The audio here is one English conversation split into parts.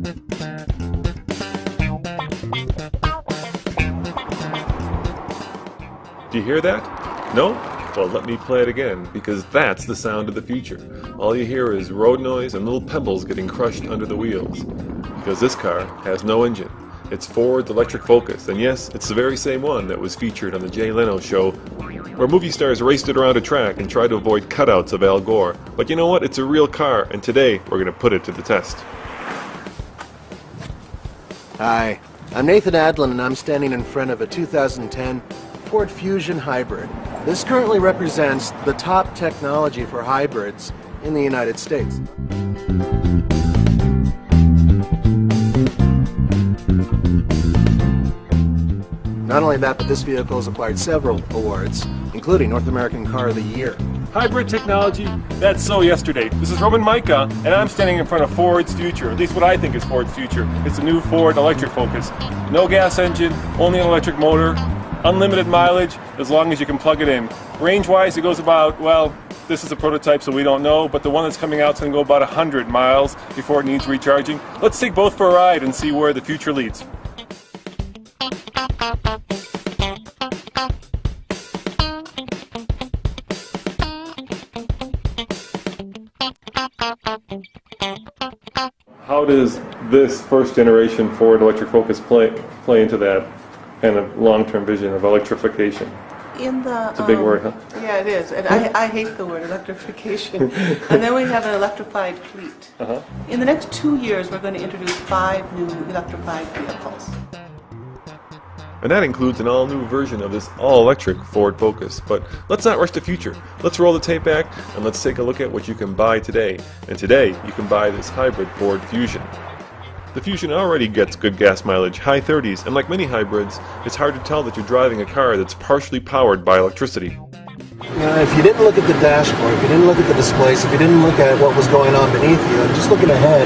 Do you hear that? No? Well, let me play it again, because that's the sound of the future. All you hear is road noise and little pebbles getting crushed under the wheels. Because this car has no engine. It's Ford's electric Focus, and yes, it's the very same one that was featured on the Jay Leno show, where movie stars raced it around a track and tried to avoid cutouts of Al Gore. But you know what? It's a real car, and today we're going to put it to the test. Hi, I'm Nathan Adlin, and I'm standing in front of a 2010 Ford Fusion Hybrid. This currently represents the top technology for hybrids in the United States. Not only that, but this vehicle has acquired several awards, including North American Car of the Year. Hybrid technology? That's so yesterday. This is Roman Micah, and I'm standing in front of Ford's future, at least what I think is Ford's future. It's a new Ford electric Focus. No gas engine, only an electric motor, unlimited mileage as long as you can plug it in. Range-wise, it goes about, well, this is a prototype so we don't know, but the one that's coming out is going to go about 100 miles before it needs recharging. Let's take both for a ride and see where the future leads. How does this first generation Ford electric Focus play into that kind of long-term vision of electrification? It's a big word, huh? Yeah, it is. And I hate the word electrification. And then we have an electrified fleet. In the next 2 years, we're going to introduce 5 new electrified vehicles. And that includes an all-new version of this all-electric Ford Focus. But let's not rush the future. Let's roll the tape back and let's take a look at what you can buy today. And today, you can buy this hybrid Ford Fusion. The Fusion already gets good gas mileage, high 30s, and like many hybrids, it's hard to tell that you're driving a car that's partially powered by electricity. If you didn't look at the dashboard, if you didn't look at the displays, if you didn't look at what was going on beneath you, and just looking ahead,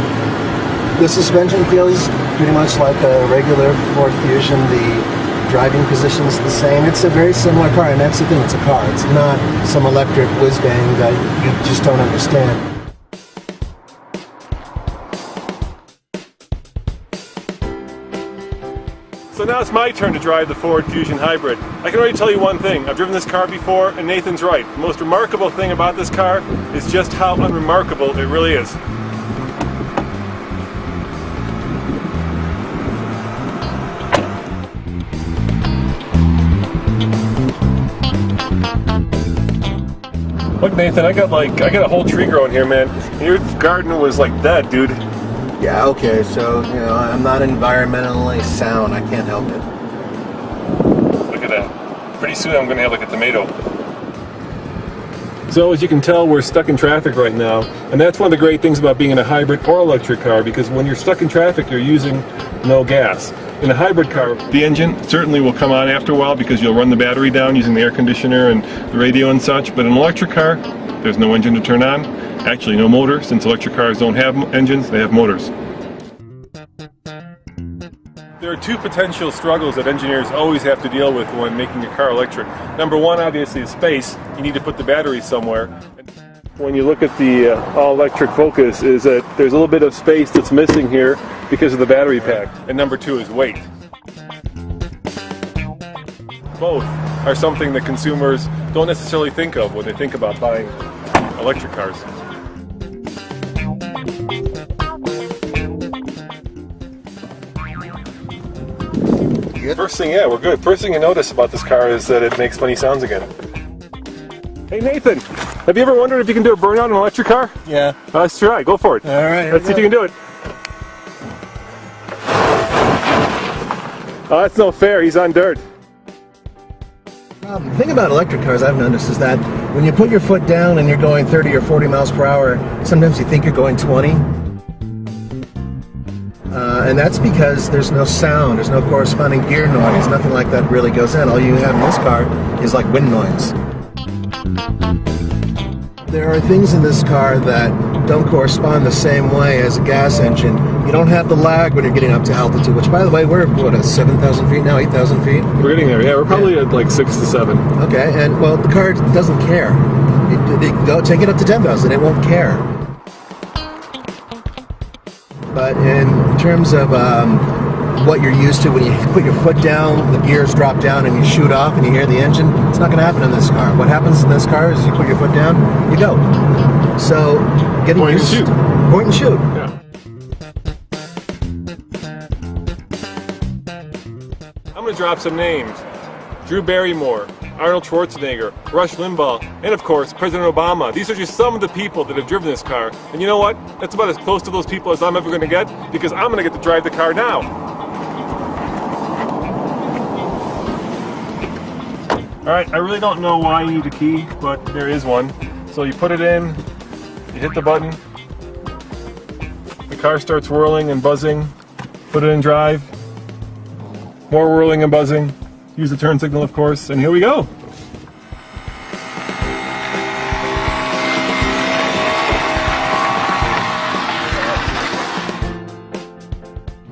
the suspension feels pretty much like a regular Ford Fusion. The driving position's the same. It's a very similar car, and that's the thing, it's a car. It's not some electric whiz-bang that you just don't understand. So now it's my turn to drive the Ford Fusion Hybrid. I can already tell you one thing. I've driven this car before, and Nathan's right. The most remarkable thing about this car is just how unremarkable it really is. Look, Nathan, I got a whole tree growing here, man. Your garden was like dead, dude. Yeah, okay, so, I'm not environmentally sound. I can't help it. Look at that. Pretty soon I'm going to have like a tomato. So as you can tell, we're stuck in traffic right now. And that's one of the great things about being in a hybrid or electric car, because when you're stuck in traffic, you're using no gas. In a hybrid car, the engine certainly will come on after a while because you'll run the battery down using the air conditioner and the radio and such. But in an electric car, there's no engine to turn on. Actually, no motor, since electric cars don't have engines, they have motors. There are 2 potential struggles that engineers always have to deal with when making a car electric. Number 1, obviously, is space. You need to put the battery somewhere. When you look at the all-electric Focus, is that there's a little bit of space that's missing here because of the battery pack. And number 2 is weight. Both are something that consumers don't necessarily think of when they think about buying electric cars. First thing, yeah, we're good. First thing you notice about this car is that it makes funny sounds again. Hey Nathan, have you ever wondered if you can do a burnout in an electric car? Yeah. Let's try. Go for it. All right. Let's see if you can do it. Oh, that's no fair. He's on dirt. The thing about electric cars I've noticed is that when you put your foot down and you're going 30 or 40 miles per hour, sometimes you think you're going 20. And that's because there's no sound, there's no corresponding gear noise, nothing like that really goes in. All you have in this car is like wind noise. There are things in this car that don't correspond the same way as a gas engine. You don't have the lag when you're getting up to altitude, which by the way, we're at 7,000 feet now, 8,000 feet? We're getting there, yeah, we're probably at like 6 to 7. Okay, and well, the car doesn't care. Go take it up to 10,000, it won't care. But in terms of what you're used to when you put your foot down, the gears drop down, and you shoot off, and you hear the engine. It's not going to happen in this car. What happens in this car is you put your foot down, you go. So getting Point and used shoot. Point and shoot. Yeah. I'm going to drop some names. Drew Barrymore, Arnold Schwarzenegger, Rush Limbaugh, and of course, President Obama. These are just some of the people that have driven this car. And you know what? That's about as close to those people as I'm ever going to get, because I'm going to get to drive the car now. Alright, I really don't know why you need a key, but there is one. So you put it in, you hit the button, the car starts whirling and buzzing, put it in drive, more whirling and buzzing, use the turn signal of course, and here we go!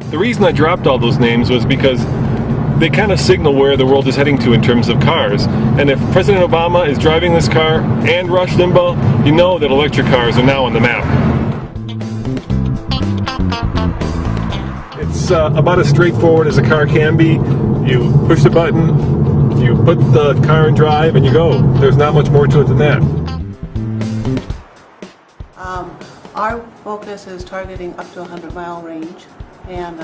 The reason I dropped all those names was because they kind of signal where the world is heading to in terms of cars. And if President Obama is driving this car and Rush Limbaugh, you know that electric cars are now on the map. It's about as straightforward as a car can be. You push the button, you put the car in drive, and you go. There's not much more to it than that. Our focus is targeting up to 100-mile range. And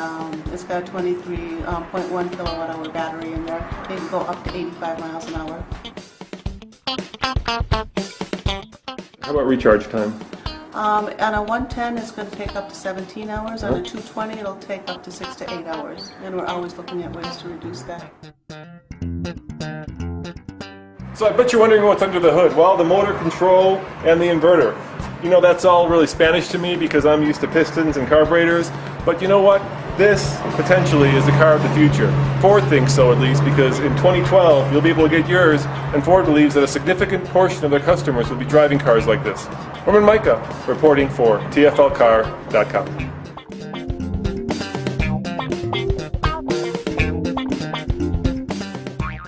it's got a 23.1 kilowatt hour battery in there. It can go up to 85 miles an hour. How about recharge time? On a 110, it's going to take up to 17 hours. On a 220, it'll take up to 6 to 8 hours. And we're always looking at ways to reduce that. So I bet you're wondering what's under the hood. Well, the motor control and the inverter. You know, that's all really Spanish to me because I'm used to pistons and carburetors. But you know what? This, potentially, is the car of the future. Ford thinks so, at least, because in 2012, you'll be able to get yours, and Ford believes that a significant portion of their customers will be driving cars like this. Roman Micah, reporting for TFLcar.com.